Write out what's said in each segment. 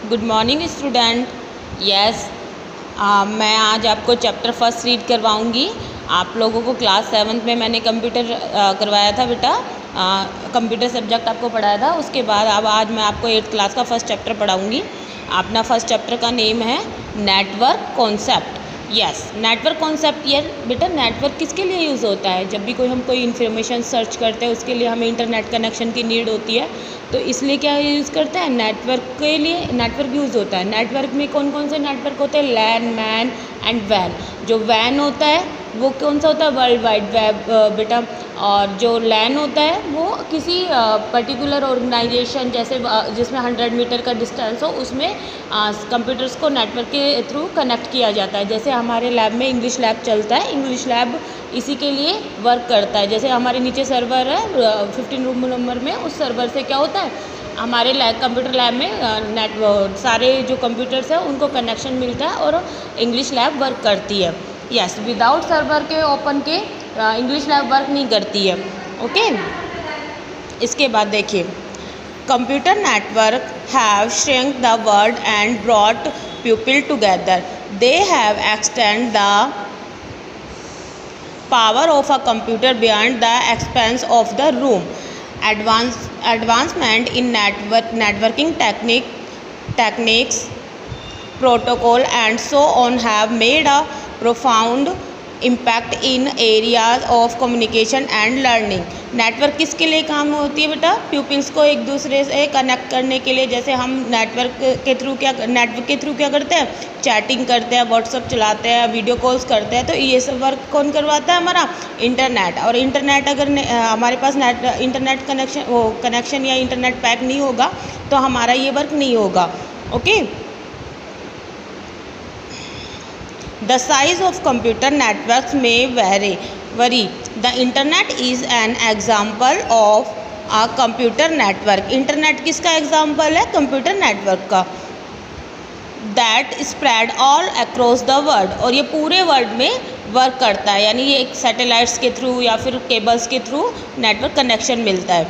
Good morning student. Yes, मैं आज आपको चैप्टर फर्स्ट रीड करवाऊंगी। आप लोगों को क्लास 7th में मैंने कंप्यूटर करवाया था बेटा, कंप्यूटर सब्जेक्ट आपको पढ़ाया था। उसके बाद अब आज मैं आपको 8th क्लास का फर्स्ट चैप्टर पढ़ाऊंगी। अपना फर्स्ट चैप्टर का नेम है network concept. Yes, network concept. ये बेटा नेटवर्क किसके लिए यूज़ होता है? जब भी हम कोई इन्फॉर्मेशन सर्च करते हैं उसके लिए हमें इंटरनेट कनेक्शन की नीड होती है, तो इसलिए क्या यूज़ करते हैं? नेटवर्क के लिए नेटवर्क यूज़ होता है। नेटवर्क में कौन कौन से नेटवर्क होते हैं? लैन, मैन एंड वैन। जो वैन होता है वो कौन सा होता है? वर्ल्ड वाइड वेब बेटा। और जो लैन होता है वो किसी पर्टिकुलर ऑर्गेनाइजेशन, जैसे जिसमें 100 मीटर का डिस्टेंस हो, उसमें कंप्यूटर्स को नेटवर्क के थ्रू कनेक्ट किया जाता है। जैसे हमारे लैब में इंग्लिश लैब चलता है, इंग्लिश लैब इसी के लिए वर्क करता है। जैसे हमारे नीचे सर्वर है 15 रूम नंबर में, उस सर्वर से क्या होता है, हमारे लैब कंप्यूटर लैब में सारे जो कंप्यूटर्स हैं उनको कनेक्शन मिलता है और इंग्लिश लैब वर्क करती है। यस, विदाउट सर्वर के ओपन के इंग्लिश लैब वर्क नहीं करती है। ओके, इसके बाद देखिए, computer network have shrink the world and brought people together. They have extend the power of a computer beyond the expanse of the room. Advancement in networking techniques, protocol and so on have made a profound impact in areas of communication and learning. Network किसके लिए काम होती है बेटा? Pupils को एक दूसरे से कनेक्ट करने के लिए। जैसे हम नेटवर्क के थ्रू क्या करते हैं? चैटिंग करते हैं, व्हाट्सअप चलाते हैं, वीडियो कॉल्स करते हैं। तो ये सब वर्क कौन करवाता है? हमारा इंटरनेट। और इंटरनेट अगर हमारे पास इंटरनेट कनेक्शन या इंटरनेट पैक नहीं होगा तो हमारा ये वर्क नहीं होगा। Okay, the size of computer networks may vary. The internet is an example of a computer network. Internet किसका एग्जाम्पल है? कंप्यूटर नेटवर्क का। That spread all across the world, और ये पूरे वर्ल्ड में वर्क करता है। यानी ये एक सैटेलाइट्स के थ्रू या फिर केबल्स के थ्रू नेटवर्क कनेक्शन मिलता है।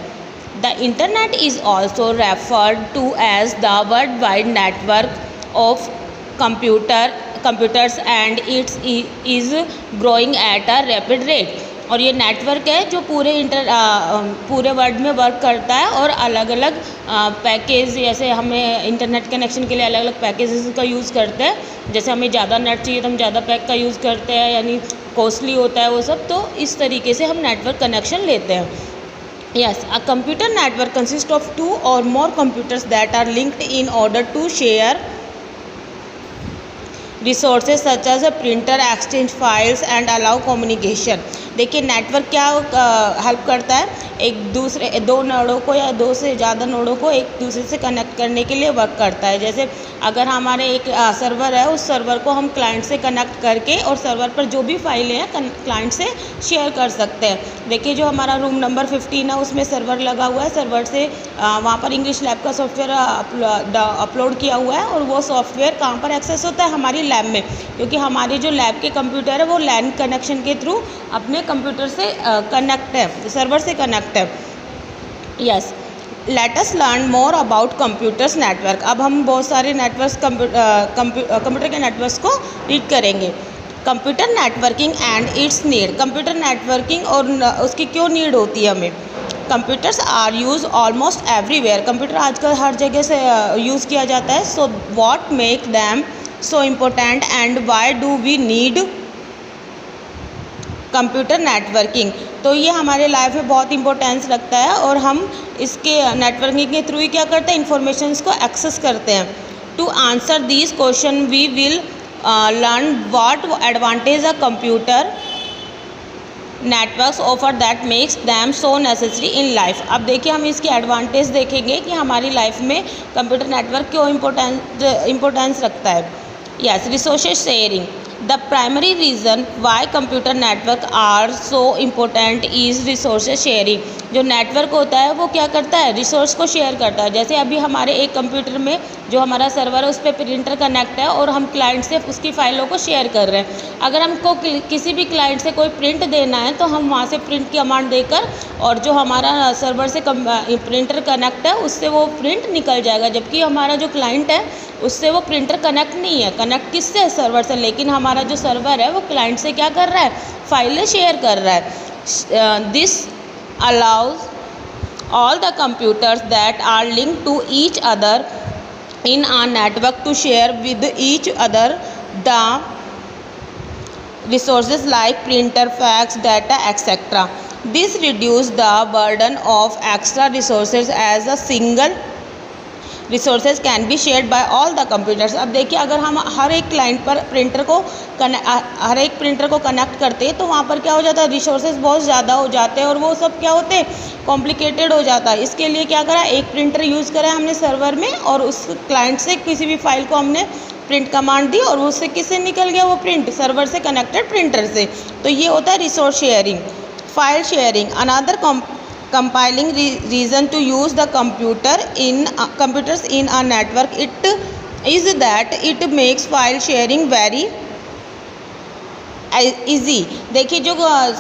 The internet is also referred to as the worldwide network of computers and it is growing at a rapid rate. और ये नेटवर्क है जो पूरे वर्ल्ड में वर्क करता है और अलग अलग पैकेज, जैसे हमें इंटरनेट कनेक्शन के लिए अलग अलग पैकेजेस का यूज़ करते हैं। जैसे हमें ज़्यादा नेट चाहिए तो हम ज़्यादा पैक का यूज़ करते हैं, यानी कॉस्टली होता है वो सब। तो इस तरीके से हम नेटवर्क कनेक्शन लेते हैं। Yes, a computer network consists of 2 or more computers that are linked in order to share resources such as a printer, exchange files and allow communication. देखिए नेटवर्क क्या हेल्प करता है? दो नोडों को या दो से ज़्यादा नोडों को एक दूसरे से कनेक्ट करने के लिए वर्क करता है। जैसे अगर हमारे एक सर्वर है, उस सर्वर को हम क्लाइंट से कनेक्ट करके और सर्वर पर जो भी फाइलें हैं क्लाइंट से शेयर कर सकते हैं। देखिए जो हमारा रूम नंबर 15 है उसमें सर्वर लगा हुआ है, सर्वर से वहाँ पर इंग्लिश लैब का सॉफ्टवेयर अपलोड किया हुआ है। और वो सॉफ्टवेयर कहाँ पर एक्सेस होता है? हमारी लैब में, क्योंकि हमारे जो लैब के कंप्यूटर है वो लैन कनेक्शन के थ्रू अपने कंप्यूटर से कनेक्ट है, सर्वर से कनेक्ट है। Yes, let us learn more about computers network. अब हम बहुत सारे नेटवर्क्स कंप्यूटर के नेटवर्क्स को रीड करेंगे। Computer networking and its need. Computer networking और उसकी क्यों नीड होती है हमें? Computers are use almost everywhere. Computer आजकल हर जगह से यूज़ किया जाता है। So what make them so important and why do we need computer networking? तो ये हमारे लाइफ में बहुत इंपॉर्टेंस रखता है और हम इसके नेटवर्किंग के थ्रू ही क्या करते हैं? इन्फॉर्मेशंस को एक्सेस करते हैं। To answer this question we will learn what advantage a computer networks offer that makes them so necessary in life. अब देखिए हम इसके एडवांटेज देखेंगे कि हमारी लाइफ में कंप्यूटर नेटवर्क क्यों इम्पोर्टेंस रखता है। Yes, resources sharing. The primary reason why computer network are so important is resources sharing. जो नेटवर्क होता है वो क्या करता है, रिसोर्स को शेयर करता है। जैसे अभी हमारे एक कंप्यूटर में जो हमारा सर्वर है उस पर प्रिंटर कनेक्ट है और हम क्लाइंट से उसकी फ़ाइलों को शेयर कर रहे हैं। अगर हमको किसी भी क्लाइंट से कोई प्रिंट देना है तो हम वहाँ से प्रिंट की कमांड देकर, और जो हमारा सर्वर से प्रिंटर कनेक्ट है उससे वो प्रिंट निकल जाएगा। जबकि हमारा जो क्लाइंट है उससे वो प्रिंटर कनेक्ट नहीं है, कनेक्ट किससे है, सर्वर से। लेकिन हमारा जो सर्वर है वो क्लाइंट से क्या कर रहा है, फाइलें शेयर कर रहा है। This allows all the computers that are linked to each other in a network to share with each other the resources like printer, fax, data, etc. This reduces the burden of extra resources as a single resources can be shared by all the computers. अब देखिए, अगर हम हर एक client पर हर एक printer को connect करते हैं तो वहाँ पर क्या हो जाता है, रिसोर्सेज बहुत ज़्यादा हो जाते हैं और वो सब क्या होते हैं, कॉम्प्लिकेटेड हो जाता है। इसके लिए क्या करा, एक प्रिंटर यूज़ करा हमने सर्वर में और उस क्लाइंट से किसी भी फाइल को हमने प्रिंट कमांड दी और उससे किससे निकल गया वो प्रिंट, सर्वर से कनेक्टेड प्रिंटर से। तो ये होता है resource sharing. File sharing, another compiling reason to use the computers in a network it is that it makes file sharing very easy। देखिए, जो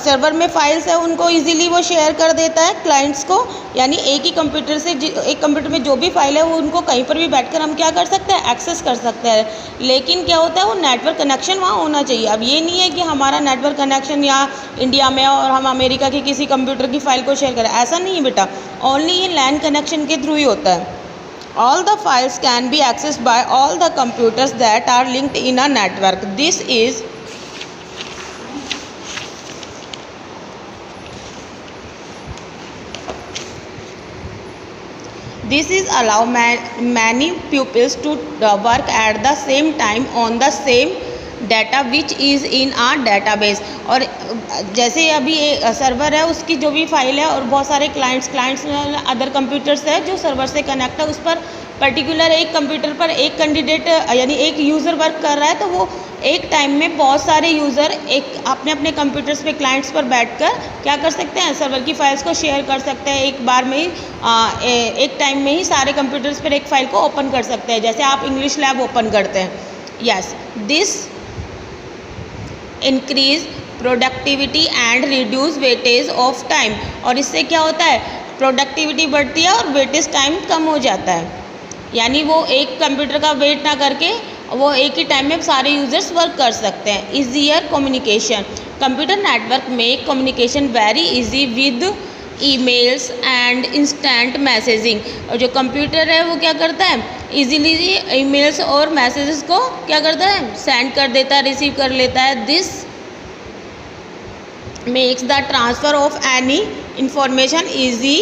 सर्वर में फाइल्स है उनको इजीली वो शेयर कर देता है क्लाइंट्स को। यानी एक ही कंप्यूटर से एक कंप्यूटर में जो भी फाइल है वो उनको कहीं पर भी बैठकर हम क्या कर सकते हैं, एक्सेस कर सकते हैं। लेकिन क्या होता है, वो नेटवर्क कनेक्शन वहाँ होना चाहिए। अब ये नहीं है कि हमारा नेटवर्क कनेक्शन यहाँ इंडिया में और हम अमेरिका की किसी कंप्यूटर की फ़ाइल को शेयर करें, ऐसा नहीं है बेटा। ओनली ये लैन कनेक्शन के थ्रू ही होता है। All the files can be accessed by all the computers that are linked in a network. This is allow many pupils to work at the same time on the same data which is in a database। और जैसे अभी server है उसकी जो भी file है और बहुत सारे क्लाइंट्स अदर कंप्यूटर्स है जो सर्वर से कनेक्ट है, उस पर पर्टिकुलर एक कंप्यूटर पर एक कैंडिडेट यानी एक यूज़र वर्क कर रहा है, तो वो एक टाइम में बहुत सारे यूज़र एक अपने अपने कंप्यूटर्स पे क्लाइंट्स पर बैठकर क्या कर सकते हैं, सर्वर की फाइल्स को शेयर कर सकते हैं। एक बार में ही एक टाइम में ही सारे कंप्यूटर्स पर एक फ़ाइल को ओपन कर सकते हैं, जैसे आप इंग्लिश लैब ओपन करते हैं। Yes, this increase productivity and reduce weightage of time. और इससे क्या होता है, प्रोडक्टिविटी बढ़ती है और वेटेज टाइम कम हो जाता है। यानी वो एक कंप्यूटर का वेट ना करके वो एक ही टाइम में सारे यूजर्स वर्क कर सकते हैं। ईजियर कम्युनिकेशन, कंप्यूटर नेटवर्क में communication very easy with emails and instant messaging. और जो कंप्यूटर है वो क्या करता है, इजीली ईमेल्स और मैसेजेस को क्या करता है, सेंड कर देता है, रिसीव कर लेता है। This makes the transfer of any information easy,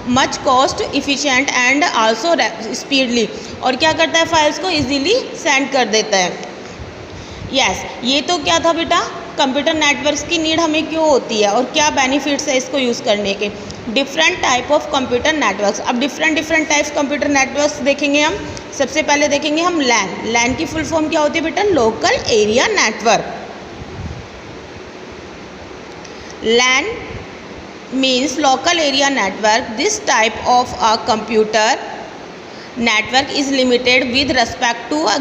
much cost efficient and also speedly. और क्या करता है, फाइल्स को इजीली सेंड कर देता है। यस, ये तो क्या था बेटा, कंप्यूटर नेटवर्क्स की नीड हमें क्यों होती है और क्या बेनिफिट्स है इसको यूज़ करने के। Different type of computer networks. अब डिफरेंट टाइप्स कंप्यूटर नेटवर्क्स देखेंगे हम। सबसे पहले देखेंगे हम लैन की फुल फॉर्म क्या होती है बेटा, local area network. LAN means local area network. This type of a computer network is limited with respect to a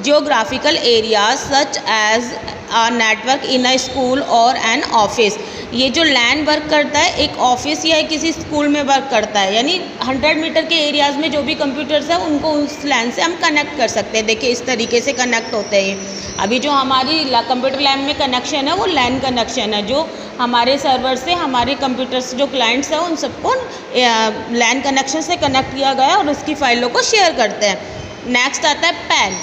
geographical area such as a network in a school or an office। ये जो LAN work करता है एक office या किसी school में work करता है, यानी 100 मीटर के एरियाज़ में जो भी कंप्यूटर्स है उनको उस LAN से हम कनेक्ट कर सकते हैं। देखिए इस तरीके से कनेक्ट होते हैं। अभी जो हमारी कंप्यूटर लैब में कनेक्शन है वो LAN कनेक्शन है, जो हमारे सर्वर से हमारे कंप्यूटर्स जो क्लाइंट्स हैं उन सबको LAN कनेक्शन से कनेक्ट किया गया और उसकी फ़ाइलों को शेयर करते हैं। नेक्स्ट आता है pan.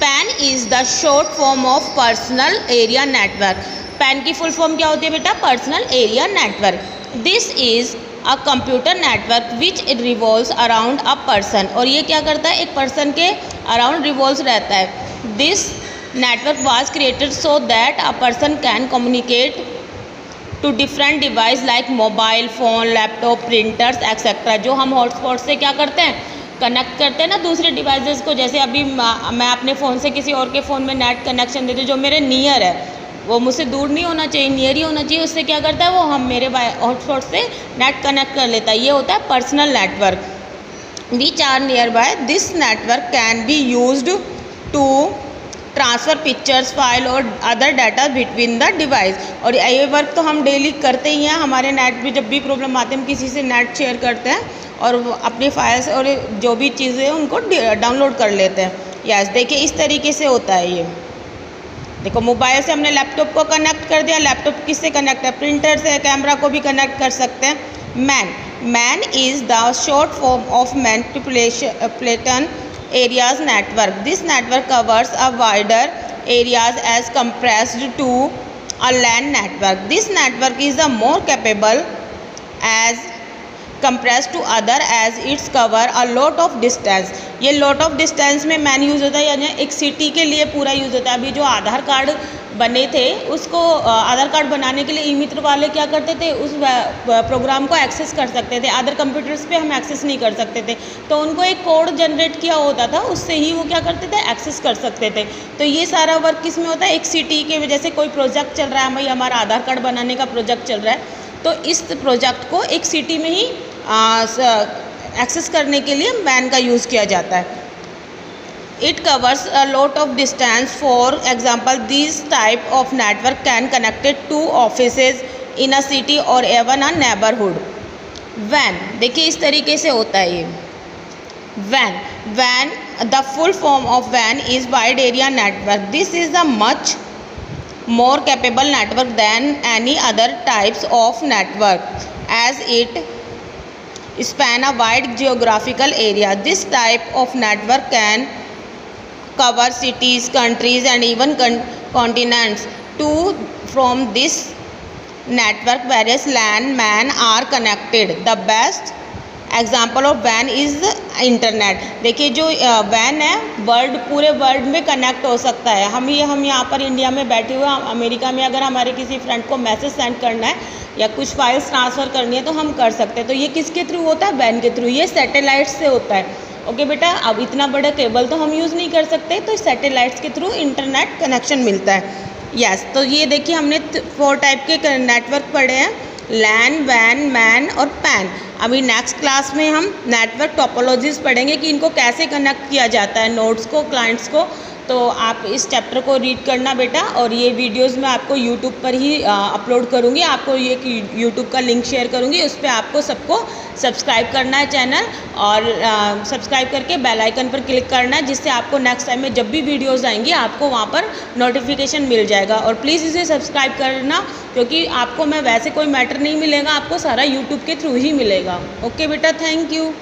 Pan is the short form of personal area network. Pan की फुल फॉर्म क्या होती है बेटा, personal area network. This is a computer network which revolves around a person. और ये क्या करता है, एक पर्सन के अराउंड रिवॉल्व्स रहता है। This network was created so that a person can communicate to different device like mobile phone, laptop, printers etc. जो हम हॉटस्पॉट से क्या करते हैं, कनेक्ट करते हैं ना दूसरे डिवाइसेस को, जैसे अभी मैं अपने फ़ोन से किसी और के फ़ोन में नेट कनेक्शन देती हूँ, जो मेरे नियर है, वो मुझसे दूर नहीं होना चाहिए, नियर ही होना चाहिए। उससे क्या करता है वो हम मेरे हॉटस्पॉट से नेट कनेक्ट कर लेता है। ये होता है personal network. Which are nearby, this network can be used to transfer pictures, file और other data between the device. और ये वर्क तो हम डेली करते ही हैं, हमारे नेट में जब भी प्रॉब्लम आती है हम किसी से नेट शेयर करते हैं और अपनी फाइल्स और जो भी चीज़ें हैं उनको डाउनलोड कर लेते हैं। यस, देखिए इस तरीके से होता है ये। देखो मोबाइल से हमने लैपटॉप को कनेक्ट कर दिया। लैपटॉप किससे कनेक्ट है? प्रिंटर से। कैमरा को भी कनेक्ट कर सकते हैं। Man is the short form of metropolitan areas network. This network covers a wider areas as compressed to a LAN network. This network is a more capable as compressed to other as it's cover a lot of distance. ये lot of distance में man use होता है, यानी एक city के लिए पूरा use होता है। अभी जो आधार कार्ड बने थे उसको आधार कार्ड बनाने के लिए ई मित्र वाले क्या करते थे, उस प्रोग्राम को एक्सेस कर सकते थे। अदर कंप्यूटर्स पे हम एक्सेस नहीं कर सकते थे, तो उनको एक कोड जनरेट किया होता था, उससे ही वो क्या करते थे, एक्सेस कर सकते थे। तो ये सारा वर्क किस में होता है? एक सिटी के वजह से कोई प्रोजेक्ट चल रहा है, भाई हमारा आधार कार्ड बनाने का प्रोजेक्ट चल रहा है, तो इस प्रोजेक्ट को एक सिटी में ही एक्सेस करने के लिए मैन का यूज़ किया जाता है। It covers a lot of distance. For example, this type of network can connect two offices in a city or even a neighborhood. WAN, देखिए इस तरीके से होता है ये। WAN, the full form of WAN is Wide Area Network. This is a much more capable network than any other types of network, as it span a wide geographical area. This type of network can cover cities, countries and even continents. From this network various LAN, MAN are connected. The best example of WAN is internet. देखिए जो WAN है पूरे world में connect हो सकता है। हम यहाँ पर इंडिया में बैठे हुए, अमेरिका में अगर हमारे किसी फ्रेंड को मैसेज सेंड करना है या कुछ फाइल्स ट्रांसफ़र करनी है तो हम कर सकते हैं। तो ये किसके थ्रू होता है? WAN के थ्रू। ये सैटेलाइट से होता है। ओके बेटा, अब इतना बड़ा केबल तो हम यूज़ नहीं कर सकते, तो सैटेलाइट्स के थ्रू इंटरनेट कनेक्शन मिलता है। यस, तो ये देखिए हमने 4 टाइप के नेटवर्क पढ़े हैं, LAN, WAN, MAN और PAN। अभी नेक्स्ट क्लास में हम नेटवर्क टोपोलॉजीज़ पढ़ेंगे कि इनको कैसे कनेक्ट किया जाता है, नोड्स को, क्लाइंट्स को। तो आप इस चैप्टर को रीड करना बेटा, और ये वीडियोस मैं आपको यूट्यूब पर ही अपलोड करूँगी। आपको ये यूट्यूब का लिंक शेयर करूँगी, उस पर आपको सबको सब्सक्राइब करना है चैनल, और सब्सक्राइब करके बेल आइकन पर क्लिक करना है, जिससे आपको नेक्स्ट टाइम में जब भी वीडियोस आएंगी आपको वहाँ पर नोटिफिकेशन मिल जाएगा। और प्लीज़ इसे सब्सक्राइब करना, क्योंकि आपको मैं वैसे कोई मैटर नहीं मिलेगा, आपको सारा यूट्यूब के थ्रू ही मिलेगा। ओके बेटा, थैंक यू।